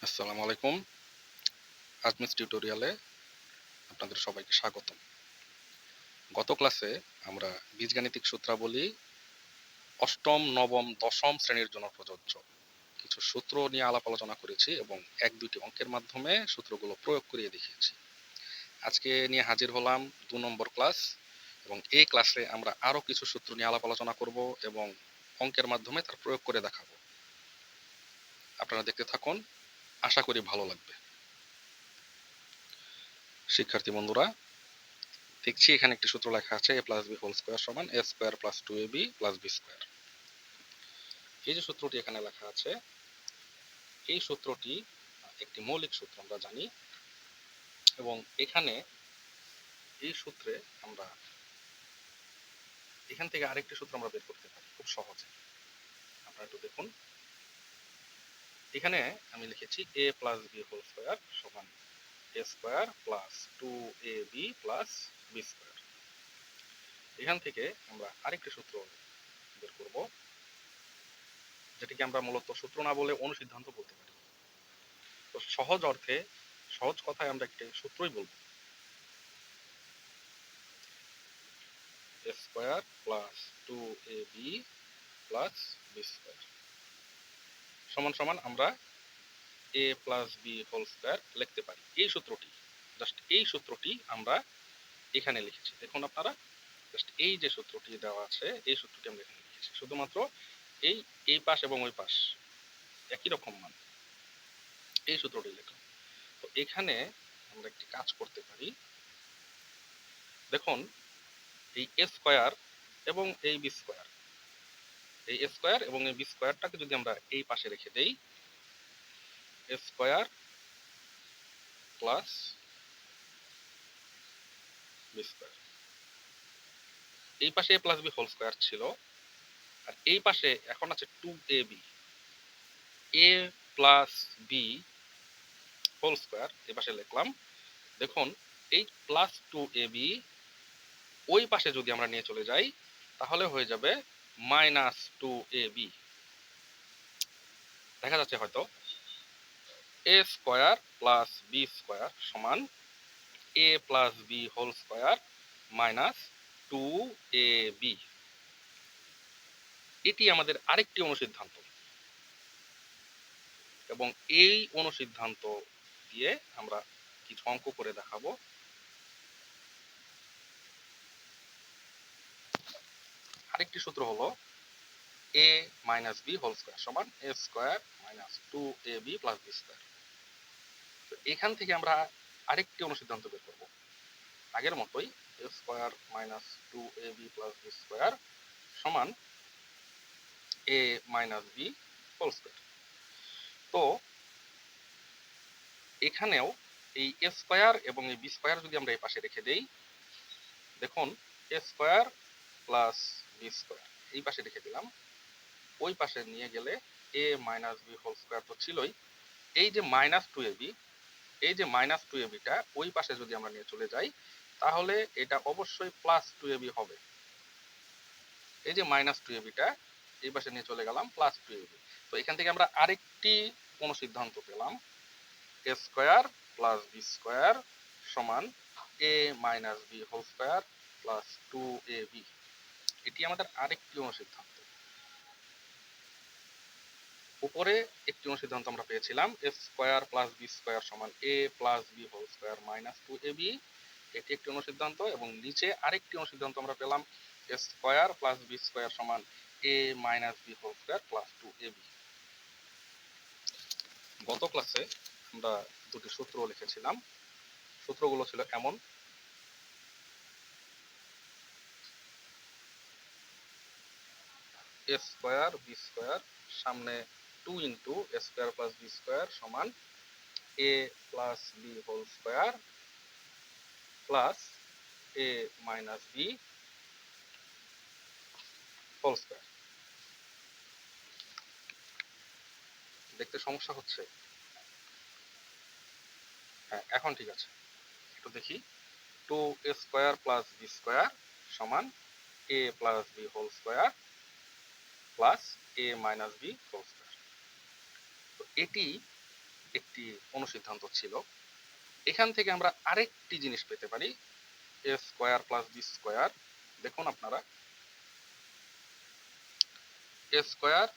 আসসালামু আলাইকুম। আজমিস টিউটোরিয়ালে আপনাদের সবাইকে স্বাগতম। গত ক্লাসে আমরা বীজগাণিতিক সূত্রাবলী অষ্টম, নবম, দশম শ্রেণীর জন্য প্রযোজ্য কিছু সূত্র নিয়ে আলাপ আলোচনা করেছি এবং এক দুইটি অঙ্কের মাধ্যমে সূত্রগুলো প্রয়োগ করিয়ে দেখিয়েছি। আজকে নিয়ে হাজির হলাম ২ নম্বর ক্লাস এবং এই ক্লাসে আমরা আরও কিছু সূত্র নিয়ে আলাপ আলোচনা করব এবং অঙ্কের মাধ্যমে তার প্রয়োগ করে দেখাবো। আপনারা দেখতে থাকুন, আশা করি ভালো লাগবে। শিক্ষার্থী বন্ধুরা, দেখছি এখানে একটি সূত্র লেখা আছে a plus b whole square সমান a square plus 2ab plus b square. এই যে সূত্রটি এখানে লেখা আছে, এই সূত্রটি একটি মৌলিক সূত্র আমরা জানি এবং এখানে এই সূত্রে আমরা এখান থেকে আরেকটি সূত্র আমরা বের করতে পারি খুব সহজে। আপনারা একটু দেখুন, এখানে আমি লিখেছি a plus b whole square সমান a square plus 2ab plus b square. এখান থেকে আমরা আরেকটি সূত্র বের করব, যেটিকে আমরা মূলত সূত্র না বলে অনুসিদ্ধান্ত বলতে পারি। তো সহজ অর্থে, সহজ কথায় আমরা একটি সূত্রই বলবো, a square plus 2ab plus b square সমান সমান আমরা a plus b whole square লিখতে পারি। এই সূত্রটি, জাস্ট এই সূত্রটি আমরা এখানে লিখেছি। দেখুন আপনারা, জাস্ট এই যে সূত্রটি দেওয়া আছে, এই সূত্রটি আমরা এখানে লিখেছি। শুধুমাত্র এই পাশ এবং ওই পাশ একই রকম মান, এই সূত্রটি লিখলাম। তো এখানে আমরা একটি কাজ করতে পারি। দেখুন, এই a স্কোয়ার এবং এই বি স্কোয়ার, এই a স্কোয়ার এবং এই বি স্কোয়ারটাকে যদি আমরা এই পাশে রেখে দেই, a square plus b square, এই পাশে a plus b whole square ছিল, আর এই পাশে এখন আছে 2ab, a plus b whole square এই পাশে লিখলাম। দেখুন, এই প্লাস 2ab ওই পাশে যদি আমরা নিয়ে চলে যাই, তাহলে হয়ে যাবে মাইনাস 2ab। দেখা যাচ্ছে হয়তো, a square plus b square সমান a plus b whole square minus 2ab। এটি আমাদের আরেকটি অনুসিদ্ধান্ত এবং এই অনুসিদ্ধান্ত দিয়ে আমরা কিছু অঙ্ক করে দেখাবো। আরেকটি সূত্র হলো a minus b whole square সমান a square minus 2ab plus b square. তো এখান থেকে আমরা আরেকটি অনুসিদ্ধান্ত বের করব, আগের মতোই a square minus 2ab plus b square সমান a minus b whole square. তো এখানেও এই a স্কোয়ার এবং এই বি স্কোয়ার যদি আমরা এই পাশে রেখে দেই, দেখুন a square plus b square এই পাশে রেখে দিলাম, ওই পাশে নিয়ে গেলে a minus b whole square তো ছিলই, এই যে মাইনাস 2ab, এই যে মাইনাস 2abটা ওই পাশে যদি আমরা নিয়ে চলে যাই, তাহলে এটা অবশ্যই প্লাস 2ab হবে। এই যে মাইনাস 2abটা এই পাশে নিয়ে চলে গেলাম, প্লাস 2ab। তো এখান থেকে আমরা আরেকটি অনুসিদ্ধান্ত পেলাম, a square plus b square সমান a minus b whole square plus 2ab। এটি আমাদের আরেকটি অনুসিদ্ধান্ত। উপরে একটি অনুসিদ্ধান্ত আমরা পেয়েছিলাম, a square plus b square সমান a plus b whole square minus 2ab, এটি একটি অনুসিদ্ধান্ত। এবং নিচে আরেকটি অনুসিদ্ধান্ত আমরা পেলাম, a square plus b square সমান a minus b whole square plus 2ab। গত ক্লাসে আমরা দুটি সূত্র লিখেছিলাম। সূত্রগুলো ছিল এমন, a স্কোয়ার বি স্কোয়ার সামনে 2 into a square plus b square সমান a plus b whole square plus a minus b whole square. দেখতে সমস্যা হচ্ছে? হ্যাঁ, এখন ঠিক আছে। একটু দেখি, 2a square plus b square সমান a plus b whole square plus a minus b whole square. তো এটি একটি অনুসিদ্ধান্ত ছিল। এখান থেকে আমরা আরেকটি জিনিস পেতে পারি, এ স্কোয়ার প্লাস বি স্কোয়ার। দেখুন আপনারা, এ স্কোয়ার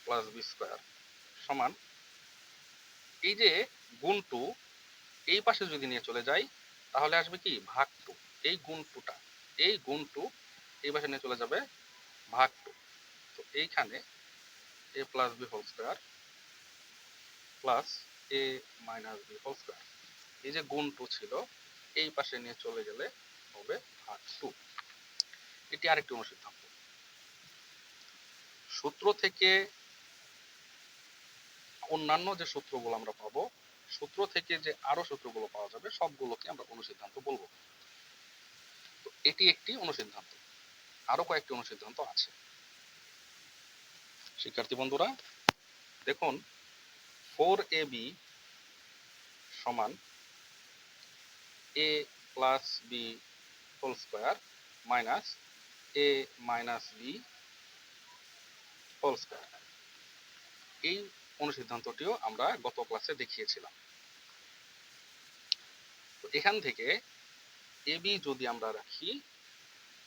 প্লাস বি স্কোয়ার সমান এই যে গুণ টু, এই পাশে যদি নিয়ে চলে যাই তাহলে আসবে কি ভাগ টু। এই গুণ টুটা, এই গুণ টু এই পাশে নিয়ে চলে যাবে ভাগ টু। তো এইখানে a plus b whole square plus a minus b whole square, এই যে গুণ টু ছিল এই পাশে নিয়ে চলে গেলে হবে ভাগ টু। এটি আরেকটি অনুসিদ্ধান্ত। সূত্র থেকে অন্যান্য যে সূত্রগুলো আমরা পাবো, সূত্র থেকে যে আরো সূত্রগুলো পাওয়া যাবে সবগুলোকে আমরা অনুসিদ্ধান্ত বলবো। তো এটি একটি অনুসিদ্ধান্ত, আরো কয়েকটি অনুসিদ্ধান্ত আছে। শিক্ষার্থী বন্ধুরা দেখুন, 4ab সমান a plus b whole square minus a minus b whole square, এই অনুসিদ্ধান্তটিও আমরা গত ক্লাসে দেখিয়েছিলাম। তো এখান থেকে ab যদি আমরা রাখি,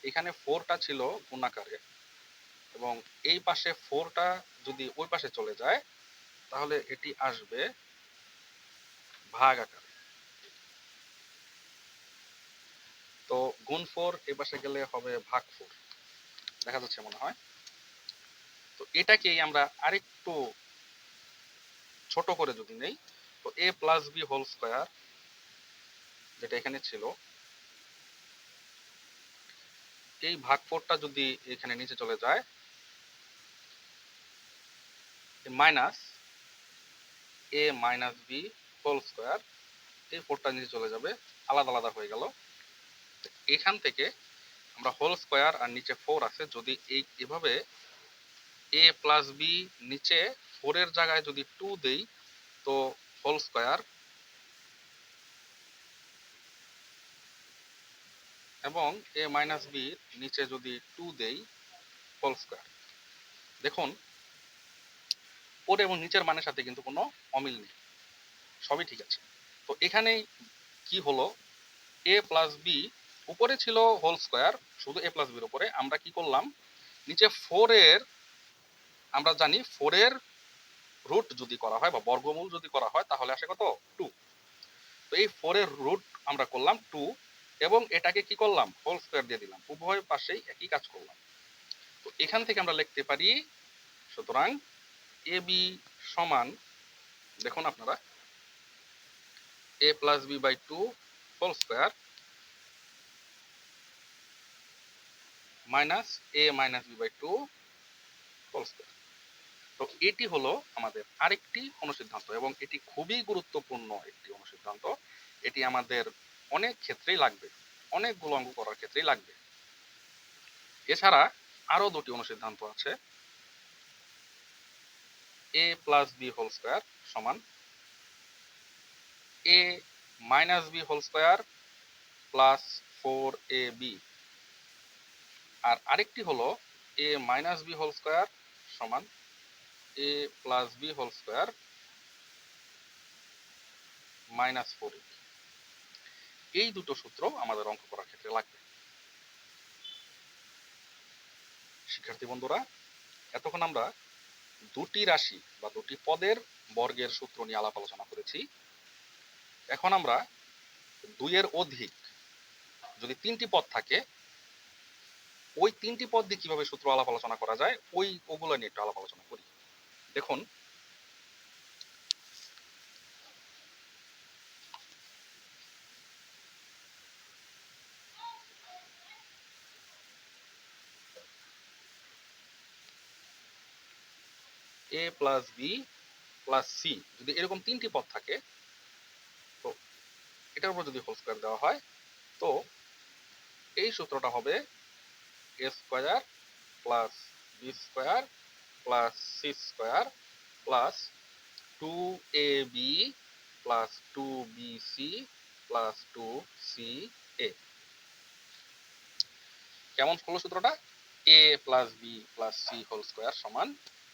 এখানে 4টা ছিল গুণাকারে এবং এই পাশে 4টা যদি ওই পাশে চলে যায় তাহলে এটি আসবে ভাগ আকারে। তো গুণ 4 এই পাশে গেলে হবে ভাগ 4, দেখা যাচ্ছে মনে হয়। তো এটাকেই আমরা আরেকটু ছোট করে যদি নেই, তো এ প্লাস বি হোল স্কোয়ার যেটা এখানে ছিল, এই ভাগ 4টা যদি এখানে নিচে চলে যায়, minus a minus b whole square, এই 4টা নিচে চলে যাবে, আলাদা আলাদা হয়ে গেল। এখান থেকে আমরা হোল স্কোয়ার আর নিচে 4 আছে, যদি এভাবে এ প্লাস বি নিচে 4 এর জায়গায় যদি 2 দেই তো হোল স্কোয়ার, এবং এ মাইনাস বি নিচে যদি 2 দেই হোল স্কোয়ার। দেখুন ওর এবং নিচের মানের সাথে কিন্তু কোনো অমিল নেই, সবই ঠিক আছে। তো এখানে কি হলো, এ প্লাস বি উপরে ছিল হোল স্কোয়ার, শুধু এ প্লাস বির উপরে আমরা কি করলাম, নিচে 4 এর, আমরা জানি 4 এর রুট যদি করা হয় বা বর্গমূল যদি করা হয় তাহলে আসে কত 2। তো এই 4 এর রুট আমরা করলাম 2 এবং এটাকে কি করলাম হোল স্কোয়ার দিয়ে দিলাম, উভয় পাশেই একই কাজ করলাম। তো এখান থেকে আমরা লিখতে পারি, সুতরাং এ বি সমান, দেখুন আপনারা, a plus b by 2 whole square minus a minus b by 2 whole square. তো এটি হলো আমাদের আরেকটি অনুসিদ্ধান্ত এবং এটি খুবই গুরুত্বপূর্ণ একটি অনুসিদ্ধান্ত। এটি আমাদের অনেক ক্ষেত্রেই লাগবে, অনেকগুলো অঙ্ক করার ক্ষেত্রেই লাগবে। এছাড়া আরো দুটি অনুসিদ্ধান্ত আছে। A plus b whole square সমান a minus b whole square plus 4ab, আর আরেকটি হলো a minus b whole square সমান a plus b whole square minus 4ab। এই দুটো সূত্র আমাদের অঙ্ক করার ক্ষেত্রে লাগবে। শিক্ষার্থী বন্ধুরা এতক্ষণ আমরা দুটি রাশি বা দুটি পদের বর্গের সূত্র নিয়ে আলাপ আলোচনা করেছি। এখন আমরা 2 এর অধিক যদি 3টি পদ থাকে, ওই 3টি পদ দিয়ে কিভাবে সূত্র আলাপ আলোচনা করা যায় ওগুলো নিয়ে একটু আলাপ আলোচনা করি। দেখুন, এ প্লাস বি প্লাস সি যদি এরকম 3টি পদ থাকে, তো এটার উপর যদি হোল স্কোয়ার দেওয়া হয় তো এই সূত্রটা হবে a square plus b square plus c square plus 2ab plus 2bc plus 2ca। কেমন হলো সূত্রটা? A plus b plus c whole square সমান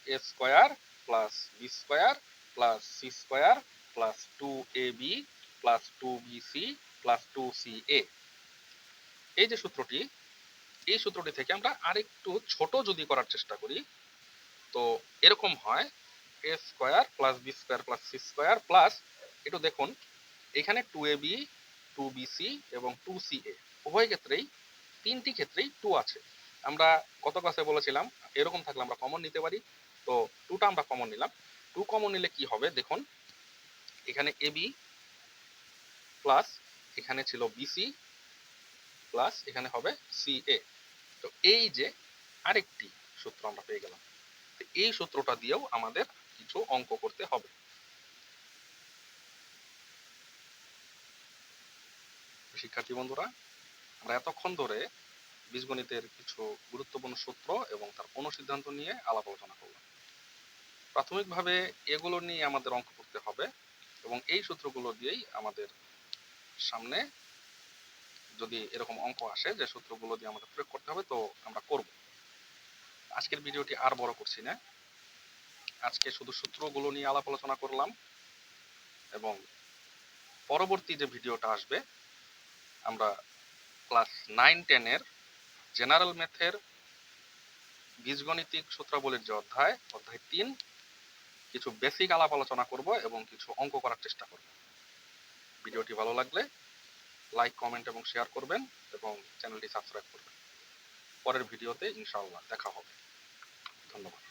a square plus b square plus c square plus 2ab plus 2bc plus 2ca। এই যে সূত্রটি, এই সূত্রটি থেকে আমরা আরেকটু ছোট যদি করার চেষ্টা করি, তো এরকম হয় a square plus b square plus c square plus, একটু দেখুন এখানে 2ab 2bc এবং 2ca উভয় ক্ষেত্রেই, তিনটি ক্ষেত্রেই 2 আছে। আমরা গত ক্লাসে বলেছিলাম এরকম থাকলে আমরা কমন নিতে পারি, তো 2টা আমরা কমন নিলাম। 2 কমন নিলে কি হবে দেখুন, এখানে ab প্লাস এখানে ছিল bc প্লাস এখানে হবে ca। তো এই যে আরেকটি সূত্র আমরা পেয়ে গেলাম। এই সূত্রটা দিয়েও আমাদের কিছু অঙ্ক করতে হবে। শিক্ষার্থী বন্ধুরা, আমরা এতক্ষণ ধরে বীজগণিতের কিছু গুরুত্বপূর্ণ সূত্র এবং তার অনুসিদ্ধান্ত নিয়ে আলাপ আলোচনা করলাম। প্রাথমিকভাবে এগুলো নিয়ে আমাদের অঙ্ক করতে হবে এবং এই সূত্রগুলো দিয়েই আমাদের সামনে যদি এরকম অঙ্ক আসে যে সূত্রগুলো দিয়ে আমাদের প্রয়োগ করতে হবে, তো আমরা করব। আজকের ভিডিওটি আর বড় করছি না, আজকে শুধু সূত্রগুলো নিয়ে আলাপ আলোচনা করলাম এবং পরবর্তী যে ভিডিওটা আসবে আমরা ক্লাস 9-10 এর জেনারেল ম্যাথের বীজগণিতিক সূত্রাবলীর যে অধ্যায় 3 কিছু বেসিক আলাপ আলোচনা করব এবং কিছু অঙ্ক করার চেষ্টা করব। ভিডিওটি ভালো লাগলে লাইক, কমেন্ট এবং শেয়ার করবেন এবং চ্যানেলটি সাবস্ক্রাইব করবেন। পরের ভিডিওতে ইনশাআল্লাহ দেখা হবে। ধন্যবাদ।